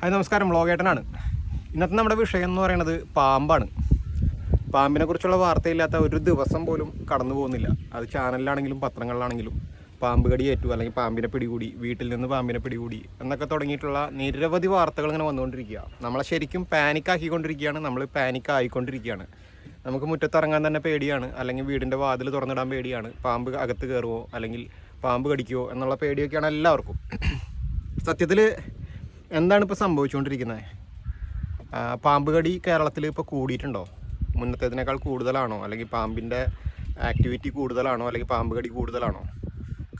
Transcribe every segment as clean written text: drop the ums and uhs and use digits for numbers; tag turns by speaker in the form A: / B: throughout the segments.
A: Hi നമസ്കാരം, വ്ളോഗേട്ടനാണ്. ഇന്നത്തെ നമ്മുടെ വിഷയം എന്ന് പറയുന്നത് പാമ്പാണ്. പാമ്പിനെ കുറിച്ചുള്ള വാർത്തയില്ലാത്ത ഒരു ദിവസം പോലും കടന്നു പോകുന്നില്ല. അത് ചാനലിലാണെങ്കിലും പത്രങ്ങളിലാണെങ്കിലും പാമ്പ് കടിയേറ്റു, അല്ലെങ്കിൽ പാമ്പിനെ പിടികൂടി, വീട്ടിൽ നിന്ന് പാമ്പിനെ പിടികൂടി എന്നൊക്കെ തുടങ്ങിയിട്ടുള്ള നിരവധി വാർത്തകൾ ഇങ്ങനെ വന്നുകൊണ്ടിരിക്കുക. നമ്മളെ ശരിക്കും പാനിക്കാക്കിക്കൊണ്ടിരിക്കുകയാണ്. നമ്മൾ പാനിക്കായിക്കൊണ്ടിരിക്കുകയാണ്. നമുക്ക് മുറ്റത്തിറങ്ങാൻ തന്നെ പേടിയാണ്, അല്ലെങ്കിൽ വീടിൻ്റെ വാതിൽ തുറന്നിടാൻ പേടിയാണ്. പാമ്പ് അകത്ത് കയറുമോ അല്ലെങ്കിൽ പാമ്പ് കടിക്കുമോ എന്നുള്ള പേടിയൊക്കെയാണ് എല്ലാവർക്കും. സത്യത്തിൽ എന്താണ് ഇപ്പോൾ സംഭവിച്ചുകൊണ്ടിരിക്കുന്നത്? പാമ്പ് കടി കേരളത്തിൽ ഇപ്പോൾ കൂടിയിട്ടുണ്ടോ? മുന്നത്തേതിനേക്കാൾ കൂടുതലാണോ? അല്ലെങ്കിൽ പാമ്പിൻ്റെ ആക്ടിവിറ്റി കൂടുതലാണോ? അല്ലെങ്കിൽ പാമ്പ് കടി കൂടുതലാണോ?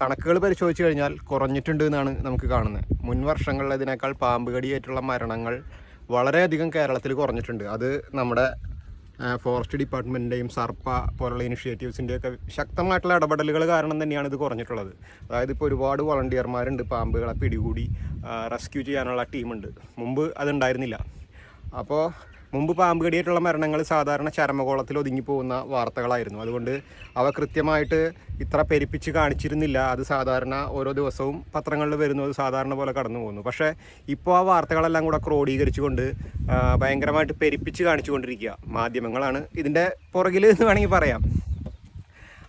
A: കണക്കുകൾ പരിശോധിച്ച് കഴിഞ്ഞാൽ കുറഞ്ഞിട്ടുണ്ട് എന്നാണ് നമുക്ക് കാണുന്നത്. മുൻ വർഷങ്ങളിലേതിനേക്കാൾ പാമ്പ് കടിയായിട്ടുള്ള മരണങ്ങൾ വളരെയധികം കേരളത്തിൽ കുറഞ്ഞിട്ടുണ്ട്. അത് നമ്മുടെ ഫോറസ്റ്റ് ഡിപ്പാർട്ട്മെൻറ്റിൻ്റെയും സർപ്പ പോലുള്ള ഇനിഷ്യേറ്റീവ്സിൻ്റെയൊക്കെ ശക്തമായിട്ടുള്ള ഇടപെടലുകൾ കാരണം തന്നെയാണ് ഇത് കുറഞ്ഞിട്ടുള്ളത്. അതായത് ഇപ്പോൾ ഒരുപാട് വളണ്ടിയർമാരുണ്ട്, പാമ്പുകളെ പിടികൂടി റെസ്ക്യൂ ചെയ്യാനുള്ള ടീമുണ്ട്. മുമ്പ് അതുണ്ടായിരുന്നില്ല. അപ്പോൾ മുമ്പ് പാമ്പ് കടിയായിട്ടുള്ള മരണങ്ങൾ സാധാരണ ചരമകോളത്തിൽ ഒതുങ്ങിപ്പോകുന്ന വാർത്തകളായിരുന്നു. അതുകൊണ്ട് അവ കൃത്യമായിട്ട് ഇത്ര പെരുപ്പിച്ച് കാണിച്ചിരുന്നില്ല. അത് സാധാരണ ഓരോ ദിവസവും പത്രങ്ങളിൽ വരുന്നത് സാധാരണ പോലെ കടന്നു പോകുന്നു. പക്ഷേ ഇപ്പോൾ ആ വാർത്തകളെല്ലാം കൂടെ ക്രോഡീകരിച്ചുകൊണ്ട് ഭയങ്കരമായിട്ട് പെരുപ്പിച്ച് കാണിച്ചുകൊണ്ടിരിക്കുക മാധ്യമങ്ങളാണ് ഇതിൻ്റെ പുറകിൽ എന്ന് വേണമെങ്കിൽ പറയാം.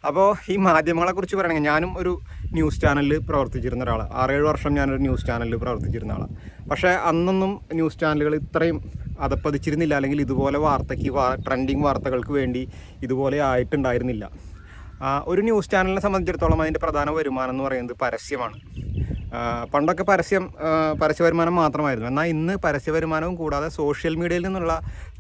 A: അപ്പോൾ ഈ മാധ്യമങ്ങളെക്കുറിച്ച് പറയണമെങ്കിൽ, ഞാനും ഒരു ന്യൂസ് ചാനലിൽ പ്രവർത്തിച്ചിരുന്ന ഒരാളാണ്. 6-7 വർഷം ഞാനൊരു ന്യൂസ് ചാനലിൽ പ്രവർത്തിച്ചിരുന്ന ആളാണ്. പക്ഷേ അന്നൊന്നും ന്യൂസ് ചാനലുകൾ ഇത്രയും അതപ്പതിച്ചിരുന്നില്ല, അല്ലെങ്കിൽ ഇതുപോലെ ട്രെൻഡിങ് വാർത്തകൾക്ക് വേണ്ടി ഇതുപോലെ ആയിട്ടുണ്ടായിരുന്നില്ല. ഒരു ന്യൂസ് ചാനലിനെ സംബന്ധിച്ചിടത്തോളം അതിൻ്റെ പ്രധാന വരുമാനം എന്ന് പറയുന്നത് പരസ്യമാണ്. പണ്ടൊക്കെ പരസ്യ വരുമാനം മാത്രമായിരുന്നു. എന്നാൽ ഇന്ന് പരസ്യ വരുമാനവും കൂടാതെ സോഷ്യൽ മീഡിയയിൽ നിന്നുള്ള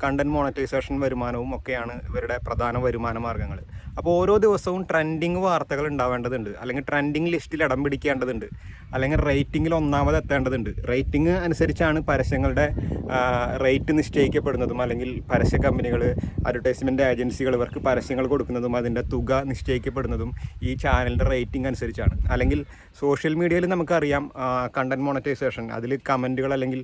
A: കണ്ടൻറ് മോണറ്റൈസേഷൻ വരുമാനവും ഒക്കെയാണ് ഇവരുടെ പ്രധാന വരുമാന മാർഗ്ഗങ്ങൾ. അപ്പോൾ ഓരോ ദിവസവും ട്രെൻഡിങ് വാർത്തകൾ ഉണ്ടാവേണ്ടതുണ്ട്, അല്ലെങ്കിൽ ട്രെൻഡിങ് ലിസ്റ്റിൽ ഇടം പിടിക്കേണ്ടതുണ്ട്, അല്ലെങ്കിൽ റേറ്റിങ്ങിൽ ഒന്നാമത് എത്തേണ്ടതുണ്ട്. റേറ്റിംഗ് അനുസരിച്ചാണ് പരസ്യങ്ങളുടെ റേറ്റ് നിശ്ചയിക്കപ്പെടുന്നതും, അല്ലെങ്കിൽ പരസ്യ കമ്പനികൾ, അഡ്വർടൈസ്മെൻറ്റ് ഏജൻസികൾ ഇവർക്ക് പരസ്യങ്ങൾ കൊടുക്കുന്നതും അതിൻ്റെ തുക നിശ്ചയിക്കപ്പെടുന്നതും ഈ ചാനലിൻ്റെ റേറ്റിംഗ് അനുസരിച്ചാണ്. അല്ലെങ്കിൽ സോഷ്യൽ മീഡിയയിൽ നമുക്കറിയാം കണ്ടൻറ് മോണറ്റൈസേഷൻ, അതിൽ കമൻറ്റുകൾ അല്ലെങ്കിൽ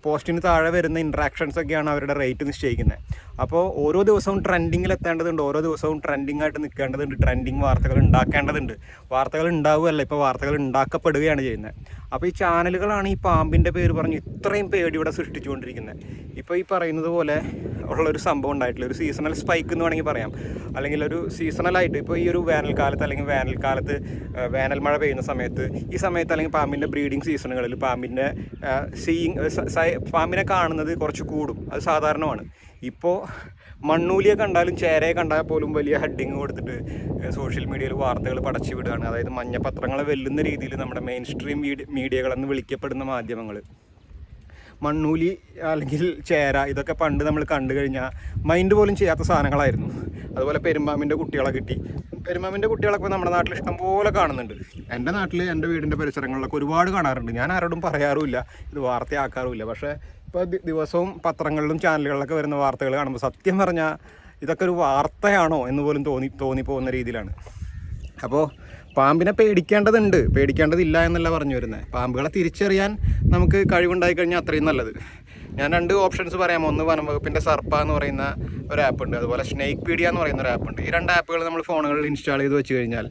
A: പോസ്റ്റിന് താഴെ വരുന്ന ഇൻട്രാക്ഷൻസ് ഒക്കെയാണ് അവരുടെ റേറ്റ് നിശ്ചയിക്കുന്നത്. അപ്പോൾ ഓരോ ദിവസവും ട്രെൻഡിങ്ങിൽ എത്തേണ്ടതുണ്ട്, ഓരോ ദിവസവും ട്രെൻഡിങ് ആയിട്ട് നിൽക്കേണ്ടതുണ്ട്, ട്രെൻഡിങ് വാർത്തകൾ ഉണ്ടാക്കേണ്ടതുണ്ട്. വാർത്തകൾ ഉണ്ടാവുകയല്ല, ഇപ്പോൾ വാർത്തകൾ ഉണ്ടാക്കപ്പെടുകയാണ് ചെയ്യുന്നത്. അപ്പോൾ ഈ ചാനലുകളാണ് ഈ പാമ്പിൻ്റെ പേര് പറഞ്ഞ് ഇത്രയും പേടി ഇവിടെ സൃഷ്ടിച്ചുകൊണ്ടിരിക്കുന്നത്. ഇപ്പോൾ ഈ പറയുന്നത് പോലെ ഉള്ളൊരു സംഭവം ഉണ്ടായിട്ടില്ല, ഒരു സീസണൽ സ്പൈക്ക് എന്ന് വേണമെങ്കിൽ പറയാം. അല്ലെങ്കിൽ ഒരു സീസണലായിട്ട് ഇപ്പോൾ ഈ ഒരു വേനൽക്കാലത്ത്, അല്ലെങ്കിൽ വേനൽ മഴ പെയ്യുന്ന സമയത്ത്, ഈ സമയത്ത് അല്ലെങ്കിൽ പാമ്പിൻ്റെ ബ്രീഡിങ് സീസണുകളിൽ പാമ്പിനെ കാണുന്നത് കുറച്ച് കൂടും. അത് സാധാരണമാണ്. ഇപ്പോൾ മണ്ണൂലിയെ കണ്ടാലും ചേരയെ കണ്ടാൽ പോലും വലിയ ഹെഡിങ് കൊടുത്തിട്ട് സോഷ്യൽ മീഡിയയിൽ വാർത്തകൾ പടച്ചു വിടുകയാണ്. അതായത് മഞ്ഞപത്രങ്ങളെ വെല്ലുന്ന രീതിയിൽ നമ്മുടെ മെയിൻ സ്ട്രീം മീഡിയകളെന്ന് വിളിക്കപ്പെടുന്ന മാധ്യമങ്ങൾ മണ്ണൂലി അല്ലെങ്കിൽ ചേര ഇതൊക്കെ പണ്ട് നമ്മൾ കണ്ടു കഴിഞ്ഞാൽ മൈൻഡ് പോലും ചെയ്യാത്ത സാധനങ്ങളായിരുന്നു. അതുപോലെ പെരുമ്പാമ്പിൻ്റെ കുട്ടികളെ കിട്ടി. പെരുമ്പാമ്പിൻ്റെ കുട്ടികളൊക്കെ നമ്മുടെ നാട്ടിൽ ഇഷ്ടംപോലെ കാണുന്നുണ്ട്. എൻ്റെ നാട്ടിൽ, എൻ്റെ വീടിൻ്റെ പരിസരങ്ങളിലൊക്കെ ഒരുപാട് കാണാറുണ്ട്. ഞാൻ ആരോടും പറയാറുമില്ല, ഇത് വാർത്തയാക്കാറുമില്ല. പക്ഷേ ഇപ്പോൾ ദിവസവും പത്രങ്ങളിലും ചാനലുകളിലൊക്കെ വരുന്ന വാർത്തകൾ കാണുമ്പോൾ സത്യം പറഞ്ഞാൽ ഇതൊക്കെ ഒരു വാർത്തയാണോ എന്ന് പോലും തോന്നിപ്പോകുന്ന രീതിയിലാണ്. അപ്പോൾ പാമ്പിനെ പേടിക്കേണ്ടതില്ല എന്നല്ല പറഞ്ഞു വരുന്നത്. പാമ്പുകളെ തിരിച്ചറിയാൻ നമുക്ക് കഴിവുണ്ടായി കഴിഞ്ഞാൽ അത്രയും നല്ലത്. ഞാൻ 2 ഓപ്ഷൻസ് പറയാം. ഒന്ന്, വനം വകുപ്പിൻ്റെ സർപ്പ എന്ന് പറയുന്ന ഒരു ആപ്പുണ്ട്, അതുപോലെ സ്നേക്ക് പീഡിയ എന്ന് പറയുന്ന ഒരു ആപ്പുണ്ട്. ഈ 2 ആപ്പുകൾ നമ്മൾ ഫോണുകളിൽ ഇൻസ്റ്റാൾ ചെയ്ത് വെച്ച് കഴിഞ്ഞാൽ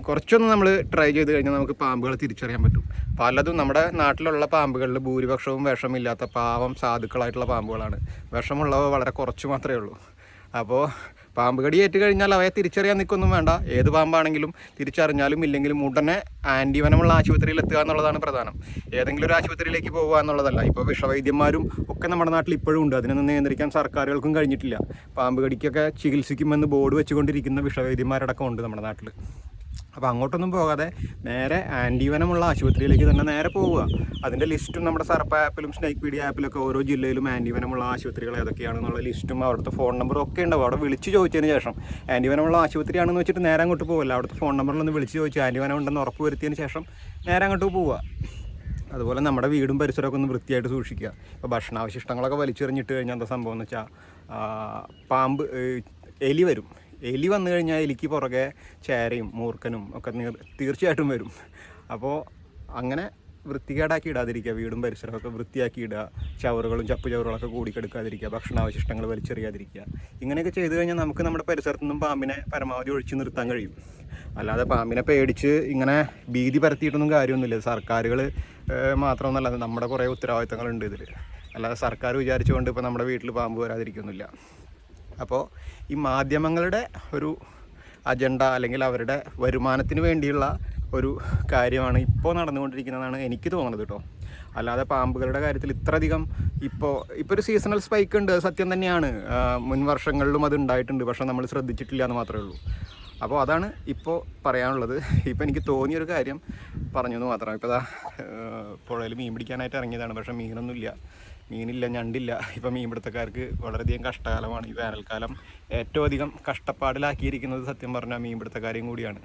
A: കുറച്ചൊന്ന് നമ്മൾ ട്രൈ ചെയ്ത് കഴിഞ്ഞാൽ നമുക്ക് പാമ്പുകളെ തിരിച്ചറിയാൻ പറ്റും. പലതും നമ്മുടെ നാട്ടിലുള്ള പാമ്പുകളിൽ ഭൂരിപക്ഷവും വിഷമില്ലാത്ത പാവം സാധുക്കളായിട്ടുള്ള പാമ്പുകളാണ്. വിഷമുള്ളവ വളരെ കുറച്ച് മാത്രമേ ഉള്ളൂ. അപ്പോൾ പാമ്പ് കടി ഏറ്റു കഴിഞ്ഞാൽ അവയെ തിരിച്ചറിയാൻ നിൽക്കൊന്നും വേണ്ട. ഏത് പാമ്പാണെങ്കിലും തിരിച്ചറിഞ്ഞാലും ഇല്ലെങ്കിലും ഉടനെ ആൻറ്റിവനമുള്ള ആശുപത്രിയിൽ എത്തുക എന്നുള്ളതാണ് പ്രധാനം. ഏതെങ്കിലും ഒരു ആശുപത്രിയിലേക്ക് പോകുക എന്നുള്ളതല്ല. ഇപ്പോൾ വിഷവൈദ്യന്മാരും ഒക്കെ നമ്മുടെ നാട്ടിൽ ഇപ്പോഴും ഉണ്ട്. അതിനൊന്നും നിയന്ത്രിക്കാൻ സർക്കാരുകൾക്കും കഴിഞ്ഞിട്ടില്ല. പാമ്പ് കടിക്കൊക്കെ ചികിത്സിക്കുമെന്ന് ബോർഡ് വെച്ചുകൊണ്ടിരിക്കുന്ന വിഷവൈദ്യന്മാരടക്കം ഉണ്ട് നമ്മുടെ നാട്ടിൽ. അപ്പോൾ അങ്ങോട്ടൊന്നും പോകാതെ നേരെ ആൻറ്റിവനമുള്ള ആശുപത്രിയിലേക്ക് തന്നെ നേരെ പോവുക. അതിൻ്റെ ലിസ്റ്റും നമ്മുടെ സർപ്പ ആപ്പിലും സ്നേക്ക് പീഡിയ ആപ്പിലൊക്കെ ഓരോ ജില്ലയിലും ആൻറ്റിവനമുള്ള ആശുപത്രികൾ ഏതൊക്കെയാണെന്നുള്ള ലിസ്റ്റും അവിടുത്തെ ഫോൺ നമ്പറും ഒക്കെ ഉണ്ടാവും. അവിടെ വിളിച്ച് ചോദിച്ചതിന് ശേഷം ആൻറ്റിവനമുള്ള ആശുപത്രിയാണെന്ന് വെച്ചിട്ട് നേരെ അങ്ങോട്ട് പോകില്ല. അവിടുത്തെ ഫോൺ നമ്പറിലൊന്ന് വിളിച്ച് ചോദിച്ച് ആൻറ്റിവനം ഉണ്ടെന്ന് ഉറപ്പ് വരുത്തിയതിന് ശേഷം നേരെ അങ്ങോട്ട് പോവുക. അതുപോലെ നമ്മുടെ വീടും പരിസരമൊക്കെ ഒന്ന് വൃത്തിയായിട്ട് സൂക്ഷിക്കുക. ഇപ്പോൾ ഭക്ഷണാവശിഷ്ടങ്ങളൊക്കെ വലിച്ചെറിഞ്ഞിട്ട് കഴിഞ്ഞാൽ എന്താ സംഭവം എന്ന് വെച്ചാൽ എലി വരും. എലി വന്നു കഴിഞ്ഞാൽ എലിക്ക് പുറകെ ചേരയും മൂർഖനും ഒക്കെ തീർച്ചയായിട്ടും വരും. അപ്പോൾ അങ്ങനെ വൃത്തികേടാക്കി ഇടാതിരിക്കുക, വീടും പരിസരമൊക്കെ വൃത്തിയാക്കി ഇടുക, ചവറുകളും ചപ്പുചവറുകളൊക്കെ കൂടിക്കെടുക്കാതിരിക്കുക, ഭക്ഷണാവശിഷ്ടങ്ങൾ വലിച്ചെറിയാതിരിക്കുക. ഇങ്ങനെയൊക്കെ ചെയ്തു കഴിഞ്ഞാൽ നമുക്ക് നമ്മുടെ പരിസരത്തു നിന്നും പാമ്പിനെ പരമാവധി ഒഴിച്ചു നിർത്താൻ കഴിയും. അല്ലാതെ പാമ്പിനെ പേടിച്ച് ഇങ്ങനെ ഭീതി പരത്തിയിട്ടൊന്നും കാര്യമൊന്നുമില്ല. സർക്കാരുകൾ മാത്രമൊന്നുമല്ല, നമ്മുടെ കുറേ ഉത്തരവാദിത്തങ്ങളുണ്ട് ഇതിൽ. അല്ലാതെ സർക്കാർ വിചാരിച്ചുകൊണ്ട് ഇപ്പോൾ നമ്മുടെ വീട്ടിൽ പാമ്പ് വരാതിരിക്കുന്നില്ല. അപ്പോൾ ഈ മാധ്യമങ്ങളുടെ ഒരു അജണ്ട അല്ലെങ്കിൽ അവരുടെ വരുമാനത്തിന് വേണ്ടിയുള്ള ഒരു കാര്യമാണ് ഇപ്പോൾ നടന്നുകൊണ്ടിരിക്കുന്നതെന്നാണ് എനിക്ക് തോന്നുന്നത് കേട്ടോ. അല്ലാതെ പാമ്പുകളുടെ കാര്യത്തിൽ ഇത്രയധികം ഇപ്പോൾ ഒരു സീസണൽ സ്പൈക്ക് ഉണ്ട്, സത്യം തന്നെയാണ്. മുൻ വർഷങ്ങളിലും അത് ഉണ്ടായിട്ടുണ്ട്, പക്ഷേ നമ്മൾ ശ്രദ്ധിച്ചിട്ടില്ല എന്ന് മാത്രമേ ഉള്ളൂ. അപ്പോൾ അതാണ് ഇപ്പോൾ പറയാനുള്ളത്. ഇപ്പോൾ എനിക്ക് തോന്നിയൊരു കാര്യം പറഞ്ഞു എന്ന് മാത്രം. ഇപ്പോൾ പുഴയിൽ മീൻ പിടിക്കാനായിട്ട് ഇറങ്ങിയതാണ്, പക്ഷേ മീനില്ല, ഞണ്ടില്ല. ഇപ്പോൾ മീൻപിടുത്തക്കാർക്ക് വളരെയധികം കഷ്ടകാലമാണ്. ഈ വേനൽക്കാലം ഏറ്റവും അധികം കഷ്ടപ്പാടിലാക്കിയിരിക്കുന്നത് സത്യം പറഞ്ഞാൽ മീൻപിടുത്തക്കാരെയും കൂടിയാണ്.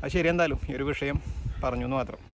A: അത് ശരി, എന്തായാലും ഈ ഒരു വിഷയം പറഞ്ഞു എന്ന് മാത്രം.